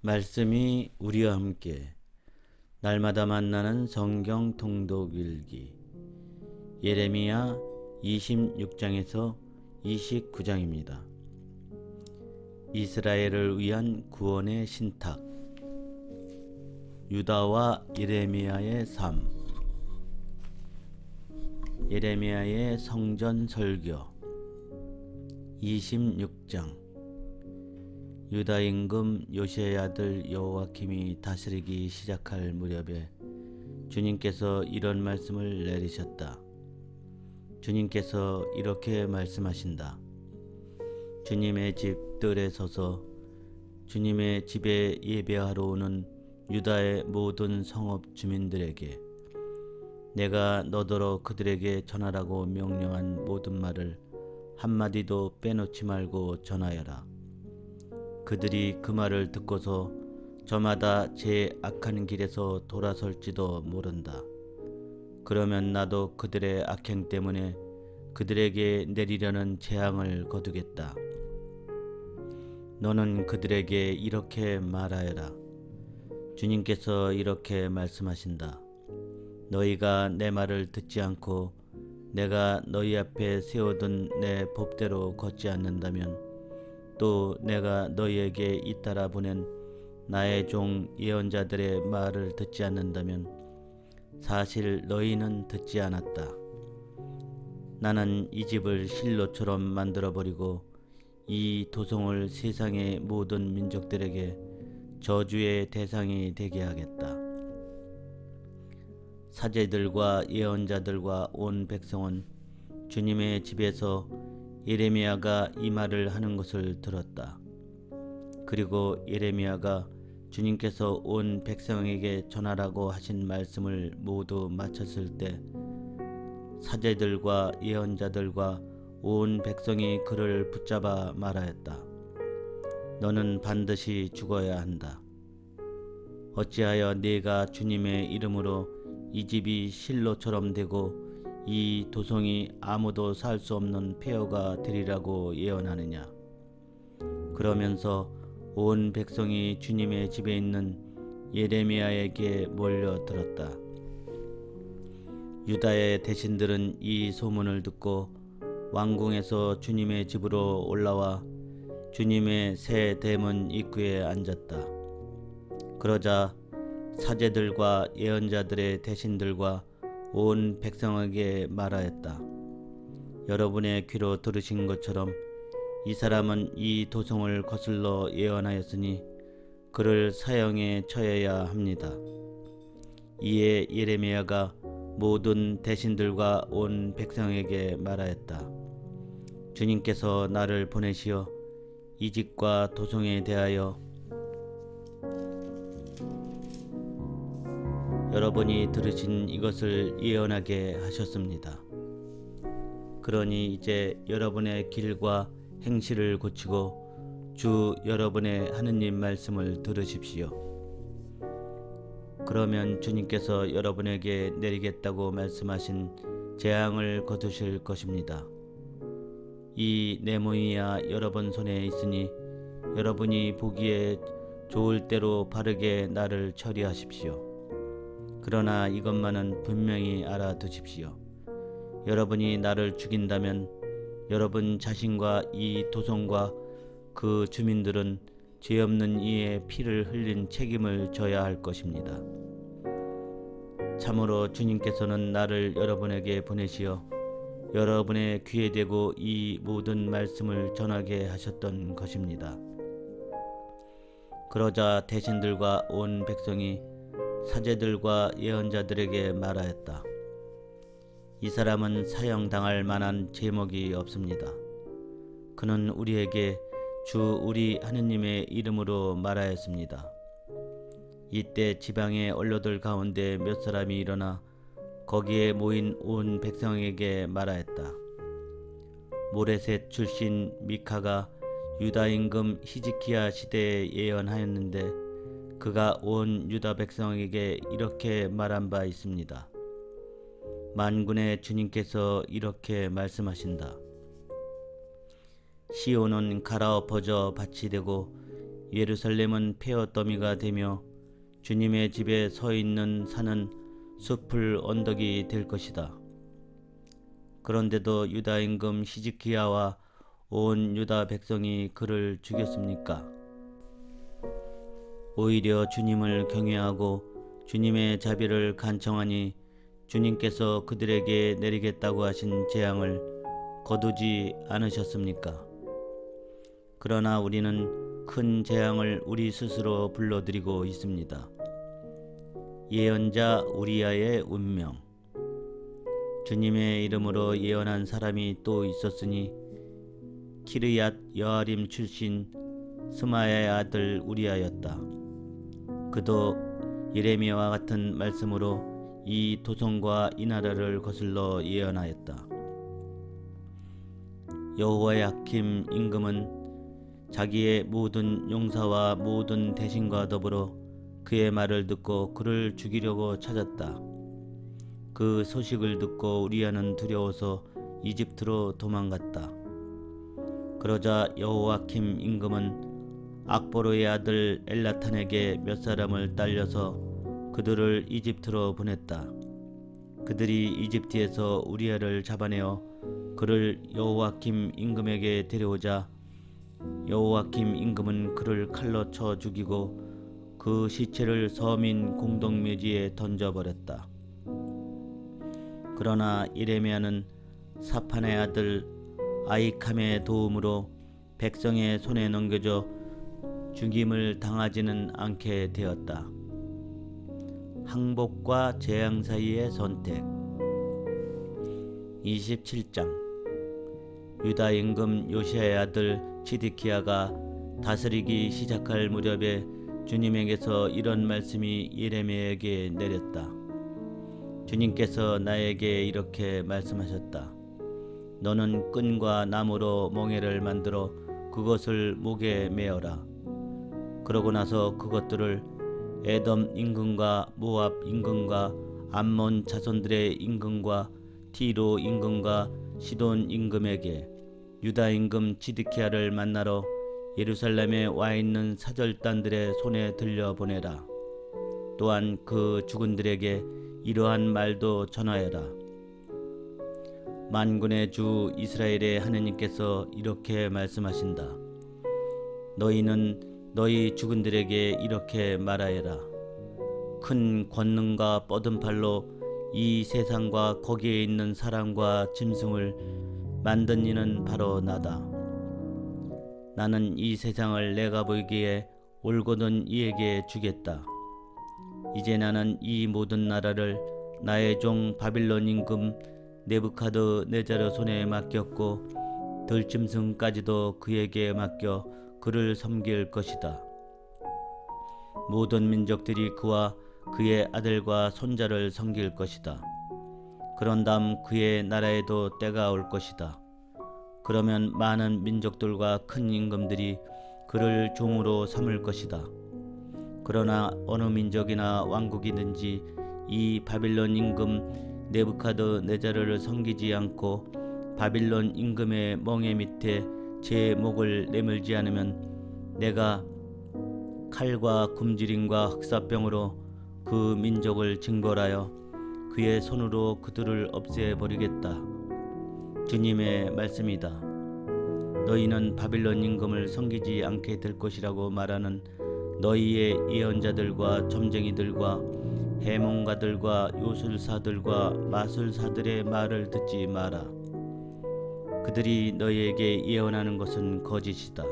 말씀이 우리와 함께 날마다 만나는 성경 통독 일기 예레미야 26장에서 29장입니다. 이스라엘을 위한 구원의 신탁 유다와 예레미야의 삶 예레미야의 성전 설교 26장 유다 임금 요시야의 아들 여호야김이 다스리기 시작할 무렵에 주님께서 이런 말씀을 내리셨다. 주님께서 이렇게 말씀하신다. 주님의 집 뜰에 서서 주님의 집에 예배하러 오는 유다의 모든 성읍 주민들에게 내가 너더러 그들에게 전하라고 명령한 모든 말을 한마디도 빼놓지 말고 전하여라. 그들이 그 말을 듣고서 저마다 제 악한 길에서 돌아설지도 모른다. 그러면 나도 그들의 악행 때문에 그들에게 내리려는 재앙을 거두겠다. 너는 그들에게 이렇게 말하여라. 주님께서 이렇게 말씀하신다. 너희가 내 말을 듣지 않고 내가 너희 앞에 세워둔 내 법대로 걷지 않는다면 또 내가 너희에게 잇따라 보낸 나의 종 예언자들의 말을 듣지 않는다면 사실 너희는 듣지 않았다. 나는 이 집을 실로처럼 만들어버리고 이 도성을 세상의 모든 민족들에게 저주의 대상이 되게 하겠다. 사제들과 예언자들과 온 백성은 주님의 집에서 예레미야가 이 말을 하는 것을 들었다. 그리고 예레미야가 주님께서 온 백성에게 전하라고 하신 말씀을 모두 마쳤을 때 사제들과 예언자들과 온 백성이 그를 붙잡아 말하였다. 너는 반드시 죽어야 한다. 어찌하여 네가 주님의 이름으로 이 집이 실로처럼 되고 이 도성이 아무도 살 수 없는 폐허가 되리라고 예언하느냐. 그러면서 온 백성이 주님의 집에 있는 예레미야에게 몰려들었다. 유다의 대신들은 이 소문을 듣고 왕궁에서 주님의 집으로 올라와 주님의 새 대문 입구에 앉았다. 그러자 사제들과 예언자들의 대신들과 온 백성에게 말하였다. 여러분의 귀로 들으신 것처럼 이 사람은 이 도성을 거슬러 예언하였으니 그를 사형에 처해야 합니다. 이에 예레미야가 모든 대신들과 온 백성에게 말하였다. 주님께서 나를 보내시어 이 집과 도성에 대하여 여러분이 들으신 이것을 예언하게 하셨습니다. 그러니 이제 여러분의 길과 행실을 고치고 주 여러분의 하느님 말씀을 들으십시오. 그러면 주님께서 여러분에게 내리겠다고 말씀하신 재앙을 거두실 것입니다. 이 네모이야 여러분 손에 있으니 여러분이 보기에 좋을 대로 바르게 나를 처리하십시오. 그러나 이것만은 분명히 알아두십시오. 여러분이 나를 죽인다면 여러분 자신과 이 도성과 그 주민들은 죄 없는 이의 피를 흘린 책임을 져야 할 것입니다. 참으로 주님께서는 나를 여러분에게 보내시어 여러분의 귀에 대고 이 모든 말씀을 전하게 하셨던 것입니다. 그러자 대신들과 온 백성이 사제들과 예언자들에게 말하였다. 이 사람은 사형당할 만한 제목이 없습니다. 그는 우리에게 주 우리 하느님의 이름으로 말하였습니다. 이때 지방의 원로들 가운데 몇 사람이 일어나 거기에 모인 온 백성에게 말하였다. 모레셋 출신 미카가 유다 임금 히즈키야 시대에 예언하였는데 그가 온 유다 백성에게 이렇게 말한 바 있습니다. 만군의 주님께서 이렇게 말씀하신다. 시온은 갈아엎어져 밭이 되고 예루살렘은 폐허 더미가 되며 주님의 집에 서 있는 산은 숲을 언덕이 될 것이다. 그런데도 유다 임금 히즈기야와 온 유다 백성이 그를 죽였습니까? 오히려 주님을 경외하고 주님의 자비를 간청하니 주님께서 그들에게 내리겠다고 하신 재앙을 거두지 않으셨습니까? 그러나 우리는 큰 재앙을 우리 스스로 불러들이고 있습니다. 예언자 우리야의 운명. 주님의 이름으로 예언한 사람이 또 있었으니 키르얏 여아림 출신 스마야의 아들 우리야였다. 그도 예레미야와 같은 말씀으로 이 도성과 이 나라를 거슬러 예언하였다. 여호야킴 임금은 자기의 모든 용사와 모든 대신과 더불어 그의 말을 듣고 그를 죽이려고 찾았다. 그 소식을 듣고 우리야는 두려워서 이집트로 도망갔다. 그러자 여호야킴 임금은 악보로의 아들 엘나탄에게 몇 사람을 딸려서 그들을 이집트로 보냈다. 그들이 이집트에서 우리야를 잡아내어 그를 여호야킴 임금에게 데려오자 여호야킴 임금은 그를 칼로 쳐 죽이고 그 시체를 서민 공동묘지에 던져버렸다. 그러나 예레미야는 사판의 아들 아히캄의 도움으로 백성의 손에 넘겨져 죽임을 당하지는 않게 되었다. 항복과 재앙 사이의 선택. 27장. 유다 임금 요시야의 아들 시드기야가 다스리기 시작할 무렵에 주님에게서 이런 말씀이 예레미야에게 내렸다. 주님께서 나에게 이렇게 말씀하셨다. 너는 끈과 나무로 멍에를 만들어 그것을 목에 메어라. 그러고 나서 그것들을 에돔 임금과 모압 임금과 암몬 자손들의 임금과 티로 임금과 시돈 임금에게 유다 임금 시드기야를 만나러 예루살렘에 와 있는 사절단들의 손에 들려보내라. 또한 그 죽은들에게 이러한 말도 전하여라. 만군의 주 이스라엘의 하느님께서 이렇게 말씀하신다. 너희는 너희 죽은들에게 이렇게 말하여라. 큰 권능과 뻗은 팔로 이 세상과 거기에 있는 사람과 짐승을 만든 이는 바로 나다. 나는 이 세상을 내가 보기에 올곧은 이에게 주겠다. 이제 나는 이 모든 나라를 나의 종 바빌론 임금 느부갓네살 손에 맡겼고 들짐승까지도 그에게 맡겨 그를 섬길 것이다. 모든 민족들이 그와 그의 아들과 손자를 섬길 것이다. 그런 다음 그의 나라에도 때가 올 것이다. 그러면 많은 민족들과 큰 임금들이 그를 종으로 삼을 것이다. 그러나 어느 민족이나 왕국이든지 이 바빌론 임금 느부갓네살을 섬기지 않고 바빌론 임금의 멍에 밑에 제 목을 내밀지 않으면 내가 칼과 굶주림과 흑사병으로 그 민족을 징벌하여 그의 손으로 그들을 없애버리겠다. 주님의 말씀이다. 너희는 바빌론 임금을 섬기지 않게 될 것이라고 말하는 너희의 예언자들과 점쟁이들과 해몽가들과 요술사들과 마술사들의 말을 듣지 마라. 그들이 너희에게 예언하는 것은 거짓이다.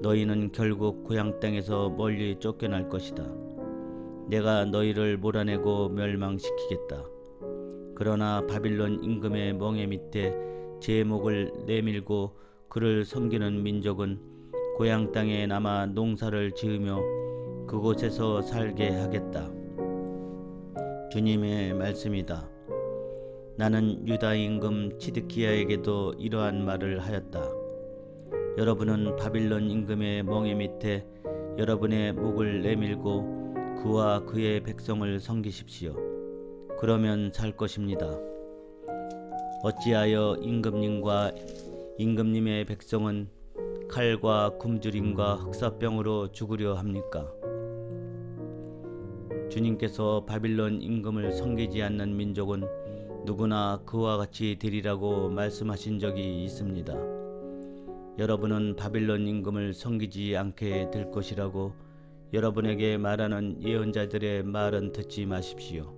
너희는 결국 고향 땅에서 멀리 쫓겨날 것이다. 내가 너희를 몰아내고 멸망시키겠다. 그러나 바빌론 임금의 멍에 밑에 제 목을 내밀고 그를 섬기는 민족은 고향 땅에 남아 농사를 지으며 그곳에서 살게 하겠다. 주님의 말씀이다. 나는 유다 임금 시드기야에게도 이러한 말을 하였다. 여러분은 바빌론 임금의 멍에 밑에 여러분의 목을 내밀고 그와 그의 백성을 섬기십시오. 그러면 살 것입니다. 어찌하여 임금님과 임금님의 백성은 칼과 굶주림과 흑사병으로 죽으려 합니까? 주님께서 바빌론 임금을 섬기지 않는 민족은 누구나 그와 같이 되리라고 말씀하신 적이 있습니다. 여러분은 바빌론 임금을 섬기지 않게 될 것이라고 여러분에게 말하는 예언자들의 말은 듣지 마십시오.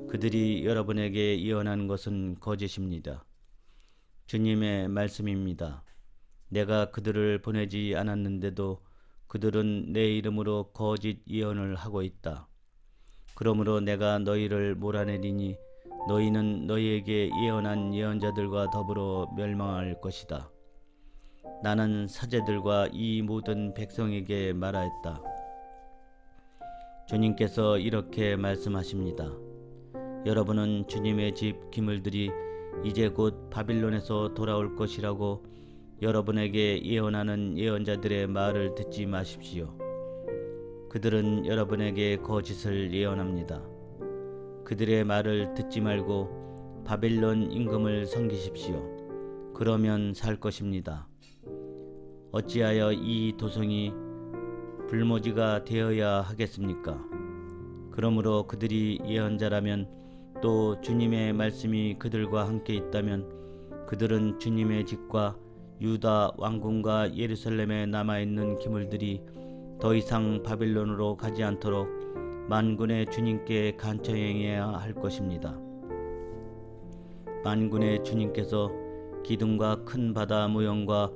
그들이 여러분에게 예언하는 것은 거짓입니다. 주님의 말씀입니다. 내가 그들을 보내지 않았는데도 그들은 내 이름으로 거짓 예언을 하고 있다. 그러므로 내가 너희를 몰아내리니 너희는 너희에게 예언한 예언자들과 더불어 멸망할 것이다. 나는 사제들과 이 모든 백성에게 말하였다. 주님께서 이렇게 말씀하십니다. 여러분은 주님의 집 기물들이 이제 곧 바빌론에서 돌아올 것이라고 여러분에게 예언하는 예언자들의 말을 듣지 마십시오. 그들은 여러분에게 거짓을 예언합니다. 그들의 말을 듣지 말고 바빌론 임금을 섬기십시오. 그러면 살 것입니다. 어찌하여 이 도성이 불모지가 되어야 하겠습니까? 그러므로 그들이 예언자라면 또 주님의 말씀이 그들과 함께 있다면 그들은 주님의 집과 유다 왕궁과 예루살렘에 남아있는 기물들이 더 이상 바빌론으로 가지 않도록 만군의 주님께 간청해야 할 것입니다. 만군의 주님께서 기둥과 큰 바다 모형과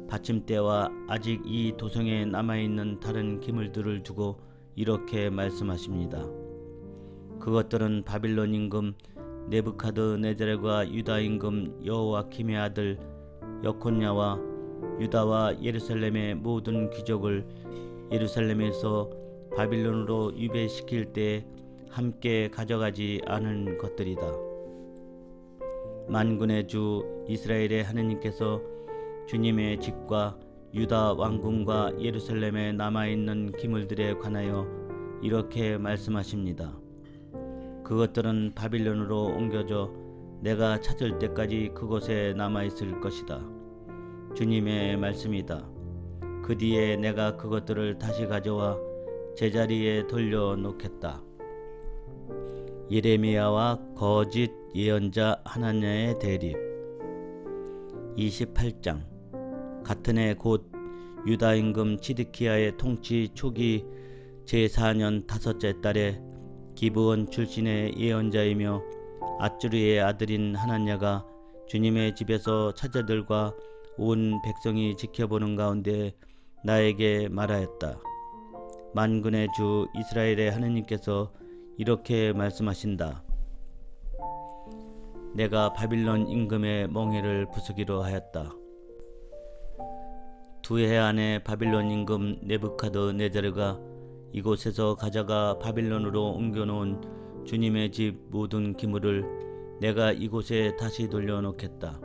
받침대와 아직 이 도성에 남아있는 다른 기물들을 두고 이렇게 말씀하십니다. 그것들은 바빌론 임금 네부카드네자르과 유다 임금 여호와킴의 아들 여콘야와 유다와 예루살렘의 모든 귀족을 예루살렘에서 바빌론으로 유배시킬 때 함께 가져가지 않은 것들이다. 만군의 주 이스라엘의 하느님께서 주님의 집과 유다 왕궁과 예루살렘에 남아있는 기물들에 관하여 이렇게 말씀하십니다. 그것들은 바빌론으로 옮겨져 내가 찾을 때까지 그곳에 남아있을 것이다. 주님의 말씀이다. 그 뒤에 내가 그것들을 다시 가져와 제자리에 돌려놓겠다. 예레미야와 거짓 예언자 하나냐의 대립. 28장. 같은 해 곧 유다 임금 시드키야의 통치 초기 제4년 다섯째 달에 기브온 출신의 예언자이며 앗주르의 아들인 하나냐가 주님의 집에서 사제들과 온 백성이 지켜보는 가운데 나에게 말하였다. 만군의 주 이스라엘의 하느님께서 이렇게 말씀하신다. 내가 바빌론 임금의 멍에를 부수기로 하였다. 2해 안에 바빌론 임금 네부카드네자르가 이곳에서 가져가 바빌론으로 옮겨놓은 주님의 집 모든 기물을 내가 이곳에 다시 돌려놓겠다.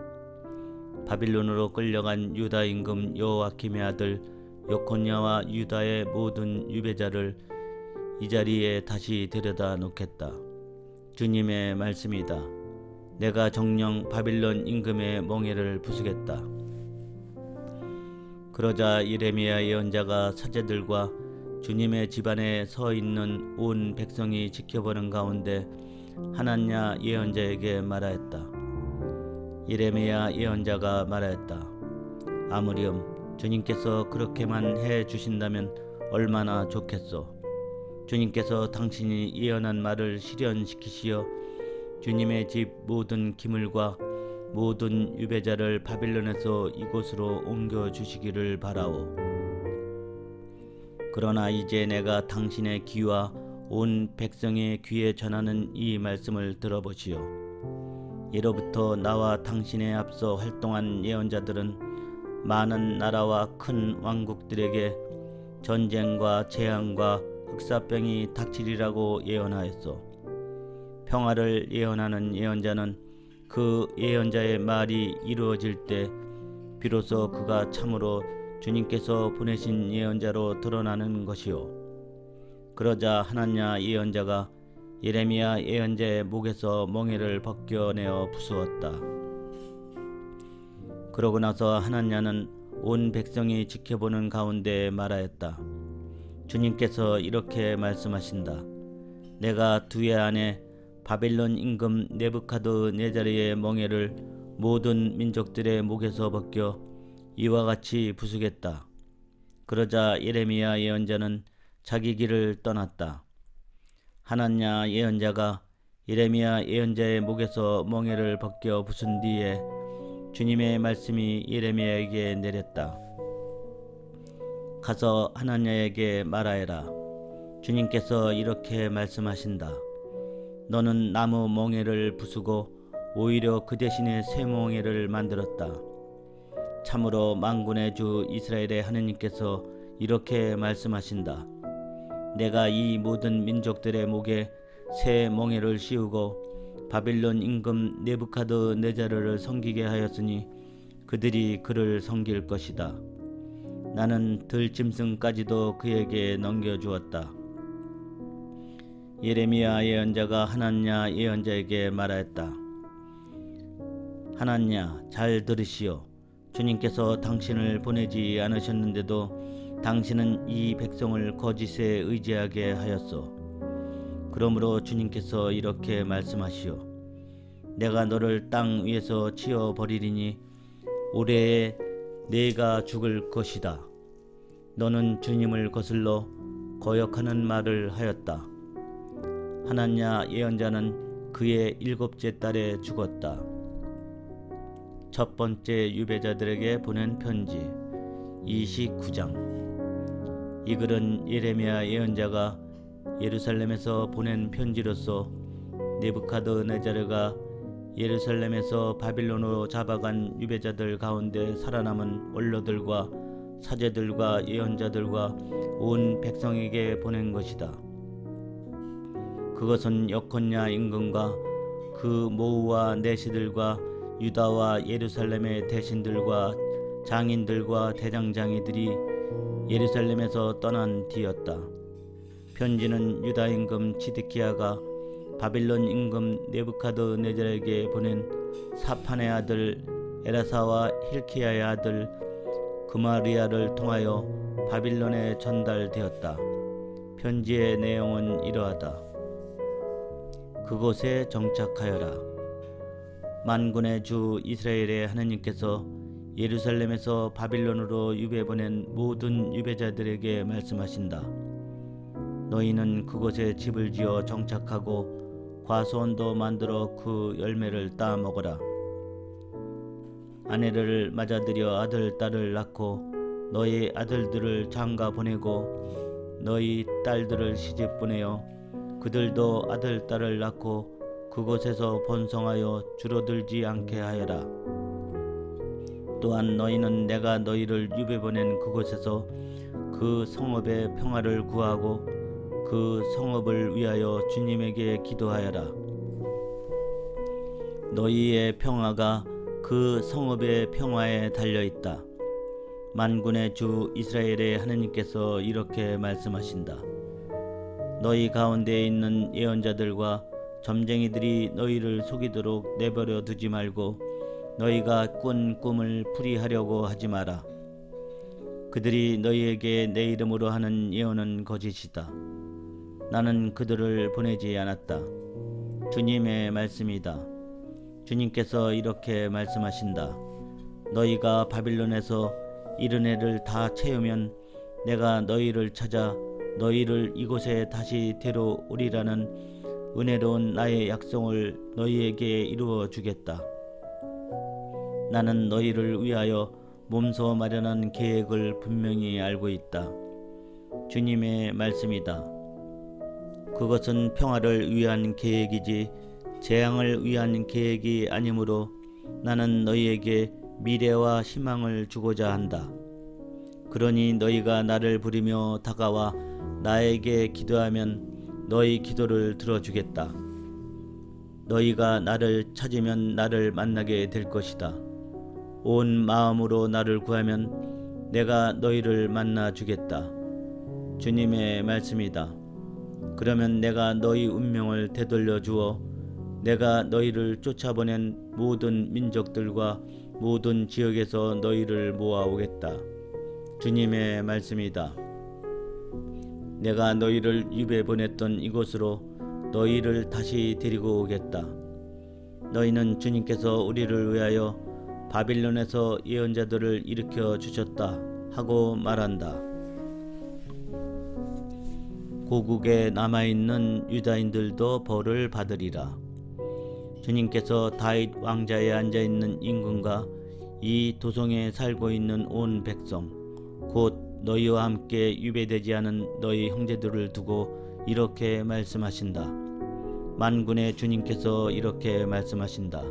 바빌론으로 끌려간 유다 임금 여호와킴의 아들 여콘야와 유다의 모든 유배자를 이 자리에 다시 데려다 놓겠다. 주님의 말씀이다. 내가 정녕 바빌론 임금의 멍에를 부수겠다. 그러자 예레미야 예언자가 사제들과 주님의 집안에 서 있는 온 백성이 지켜보는 가운데 하나냐 예언자에게 말하였다. 예레미야 예언자가 말하였다. 아무렴 주님께서 그렇게만 해 주신다면 얼마나 좋겠소. 주님께서 당신이 예언한 말을 실현시키시어 주님의 집 모든 기물과 모든 유배자를 바빌론에서 이곳으로 옮겨주시기를 바라오. 그러나 이제 내가 당신의 귀와 온 백성의 귀에 전하는 이 말씀을 들어보시오. 예로부터 나와 당신의 앞서 활동한 예언자들은 많은 나라와 큰 왕국들에게 전쟁과 재앙과 흑사병이 닥치리라고 예언하였소. 평화를 예언하는 예언자는 그 예언자의 말이 이루어질 때 비로소 그가 참으로 주님께서 보내신 예언자로 드러나는 것이요. 그러자 하나냐 예언자가 예레미야 예언자의 목에서 멍에를 벗겨내어 부수었다. 그러고 나서 하나냐는 온 백성이 지켜보는 가운데 말하였다. 주님께서 이렇게 말씀하신다. 내가 두 해 안에 바빌론 임금 느부갓네살의 멍에를 모든 민족들의 목에서 벗겨 이와 같이 부수겠다. 그러자 예레미야 예언자는 자기 길을 떠났다. 하나냐 예언자가 예레미야 예언자의 목에서 멍에를 벗겨 부순 뒤에 주님의 말씀이 예레미야에게 내렸다. 가서 하나냐에게 말하여라. 주님께서 이렇게 말씀하신다. 너는 나무 멍에를 부수고 오히려 그 대신에 새 멍에를 만들었다. 참으로 만군의 주 이스라엘의 하느님께서 이렇게 말씀하신다. 내가 이 모든 민족들의 목에 새 멍에를 씌우고 바빌론 임금 느부갓네살을 섬기게 하였으니 그들이 그를 섬길 것이다. 나는 들짐승까지도 그에게 넘겨주었다. 예레미야 예언자가 하나냐 예언자에게 말하였다. 하나냐 잘 들으시오. 주님께서 당신을 보내지 않으셨는데도 당신은 이 백성을 거짓에 의지하게 하였소. 그러므로 주님께서 이렇게 말씀하시오. 내가 너를 땅 위에서 치워 버리리니 올해에 네가 죽을 것이다. 너는 주님을 거슬러 거역하는 말을 하였다. 하나냐 예언자는 그의 7째 달에 죽었다. 첫 번째 유배자들에게 보낸 편지 29장. 이 글은 예레미야 예언자가 예루살렘에서 보낸 편지로서 느부갓네살가 예루살렘에서 바빌론으로 잡아간 유배자들 가운데 살아남은 원로들과 사제들과 예언자들과 온 백성에게 보낸 것이다. 그것은 여코냐 임금과 그 모우와 내시들과 유다와 예루살렘의 대신들과 장인들과 대장장이들이 예루살렘에서 떠난 뒤였다. 편지는 유다 임금 지드키야가 바빌론 임금 느부갓네살에게 보낸 사판의 아들 에라사와 힐키야의 아들 그마리야를 통하여 바빌론에 전달되었다. 편지의 내용은 이러하다. 그곳에 정착하여라. 만군의 주 이스라엘의 하느님께서 예루살렘에서 바빌론으로 유배 보낸 모든 유배자들에게 말씀하신다. 너희는 그곳에 집을 지어 정착하고 과수원도 만들어 그 열매를 따 먹어라. 아내를 맞아들여 아들, 딸을 낳고 너희 아들들을 장가 보내고 너희 딸들을 시집 보내어 그들도 아들, 딸을 낳고 그곳에서 번성하여 줄어들지 않게 하여라. 또한 너희는 내가 너희를 유배 보낸 그곳에서 그 성읍의 평화를 구하고 그 성읍을 위하여 주님에게 기도하여라. 너희의 평화가 그 성읍의 평화에 달려있다. 만군의 주 이스라엘의 하느님께서 이렇게 말씀하신다. 너희 가운데 있는 예언자들과 점쟁이들이 너희를 속이도록 내버려 두지 말고 너희가 꾼 꿈을 풀이하려고 하지 마라. 그들이 너희에게 내 이름으로 하는 예언은 거짓이다. 나는 그들을 보내지 않았다. 주님의 말씀이다. 주님께서 이렇게 말씀하신다. 너희가 바빌론에서 이른 해를 다 채우면 내가 너희를 찾아 너희를 이곳에 다시 데려오리라는 은혜로운 나의 약속을 너희에게 이루어 주겠다. 나는 너희를 위하여 몸소 마련한 계획을 분명히 알고 있다. 주님의 말씀이다. 그것은 평화를 위한 계획이지 재앙을 위한 계획이 아니므로 나는 너희에게 미래와 희망을 주고자 한다. 그러니 너희가 나를 부르며 다가와 나에게 기도하면 너희 기도를 들어주겠다. 너희가 나를 찾으면 나를 만나게 될 것이다. 온 마음으로 나를 구하면 내가 너희를 만나 주겠다. 주님의 말씀이다. 그러면 내가 너희 운명을 되돌려 주어 내가 너희를 쫓아보낸 모든 민족들과 모든 지역에서 너희를 모아오겠다. 주님의 말씀이다. 내가 너희를 유배 보냈던 이곳으로 너희를 다시 데리고 오겠다. 너희는 주님께서 우리를 위하여 바빌론에서 예언자들을 일으켜 주셨다 하고 말한다. 고국에 남아있는 유다인들도 벌을 받으리라. 주님께서 다윗 왕자에 앉아있는 임금과 이 도성에 살고 있는 온 백성 곧 너희와 함께 유배되지 않은 너희 형제들을 두고 이렇게 말씀하신다. 만군의 주님께서 이렇게 말씀하신다.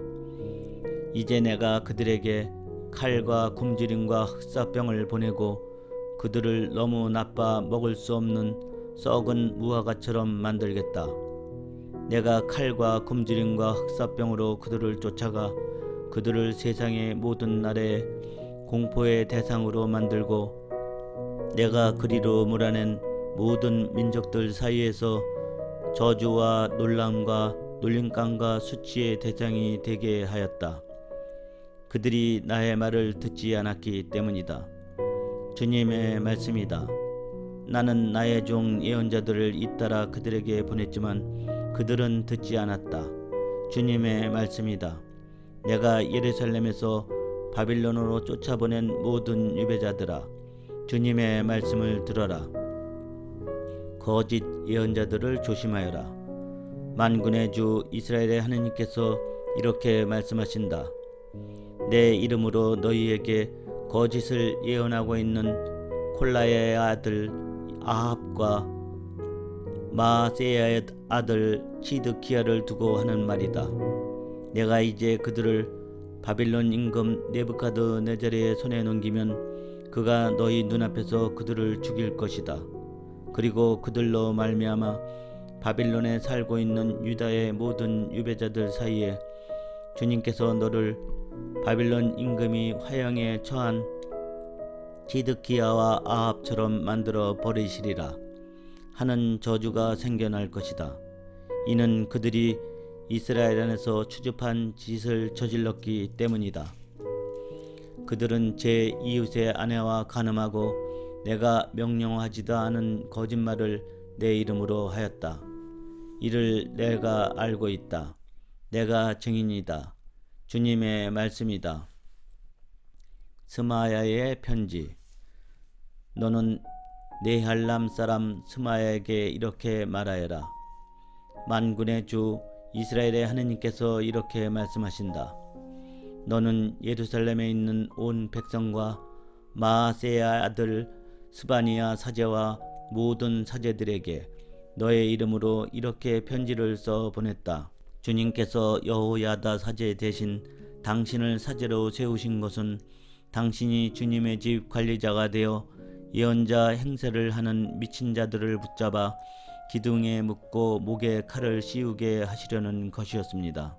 이제 내가 그들에게 칼과 굶주림과 흑사병을 보내고 그들을 너무 나빠 먹을 수 없는 썩은 무화과처럼 만들겠다. 내가 칼과 굶주림과 흑사병으로 그들을 쫓아가 그들을 세상의 모든 나라에 공포의 대상으로 만들고 내가 그리로 몰아낸 모든 민족들 사이에서 저주와 놀람과 놀림감과 수치의 대상이 되게 하였다. 그들이 나의 말을 듣지 않았기 때문이다. 주님의 말씀이다. 나는 나의 종 예언자들을 잇따라 그들에게 보냈지만 그들은 듣지 않았다. 주님의 말씀이다. 내가 예루살렘에서 바빌론으로 쫓아보낸 모든 유배자들아, 주님의 말씀을 들어라. 거짓 예언자들을 조심하여라. 만군의 주 이스라엘의 하느님께서 이렇게 말씀하신다. 내 이름으로 너희에게 거짓을 예언하고 있는 콜라의 아들 아합과 마세야의 아들 시드기야를 두고 하는 말이다. 내가 이제 그들을 바빌론 임금 느부갓네살의 손에 넘기면 그가 너희 눈앞에서 그들을 죽일 것이다. 그리고 그들로 말미암아 바빌론에 살고 있는 유다의 모든 유배자들 사이에 주님께서 너를 바빌론 임금이 화형에 처한 시드기야와 아합처럼 만들어 버리시리라 하는 저주가 생겨날 것이다. 이는 그들이 이스라엘 안에서 추접한 짓을 저질렀기 때문이다. 그들은 제 이웃의 아내와 간음하고 내가 명령하지도 않은 거짓말을 내 이름으로 하였다. 이를 내가 알고 있다. 내가 증인이다. 주님의 말씀이다. 스마야의 편지. 너는 네할람 사람 스마야에게 이렇게 말하여라. 만군의 주 이스라엘의 하느님께서 이렇게 말씀하신다. 너는 예루살렘에 있는 온 백성과 마아세야 아들 스바니야 사제와 모든 사제들에게 너의 이름으로 이렇게 편지를 써 보냈다. 주님께서 여호야다 사제 대신 당신을 사제로 세우신 것은 당신이 주님의 집 관리자가 되어 예언자 행세를 하는 미친 자들을 붙잡아 기둥에 묶고 목에 칼을 씌우게 하시려는 것이었습니다.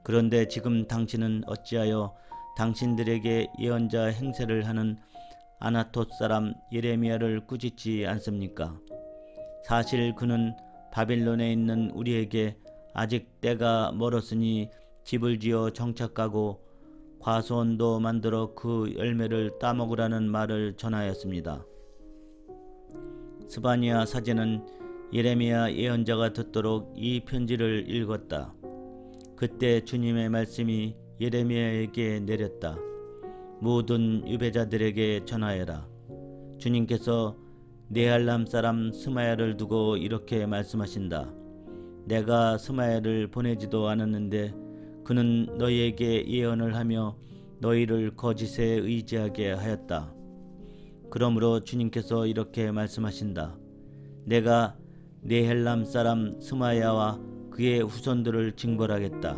그런데 지금 당신은 어찌하여 당신들에게 예언자 행세를 하는 아나톳 사람 예레미야를 꾸짖지 않습니까? 사실 그는 바빌론에 있는 우리에게 아직 때가 멀었으니 집을 지어 정착하고 과수원도 만들어 그 열매를 따먹으라는 말을 전하였습니다. 스바니야 사제는 예레미야 예언자가 듣도록 이 편지를 읽었다. 그때 주님의 말씀이 예레미야에게 내렸다. 모든 유배자들에게 전하여라. 주님께서 네할람 사람 스마야를 두고 이렇게 말씀하신다. 내가 스마야를 보내지도 않았는데 그는 너희에게 예언을 하며 너희를 거짓에 의지하게 하였다. 그러므로 주님께서 이렇게 말씀하신다. 내가 네헬람 사람 스마야와 그의 후손들을 징벌하겠다.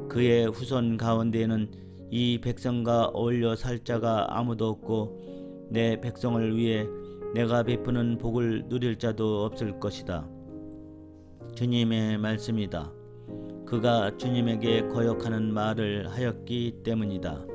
그의 후손 가운데에는 이 백성과 어울려 살 자가 아무도 없고 내 백성을 위해 내가 베푸는 복을 누릴 자도 없을 것이다. 주님의 말씀이다. 그가 주님에게 거역하는 말을 하였기 때문이다.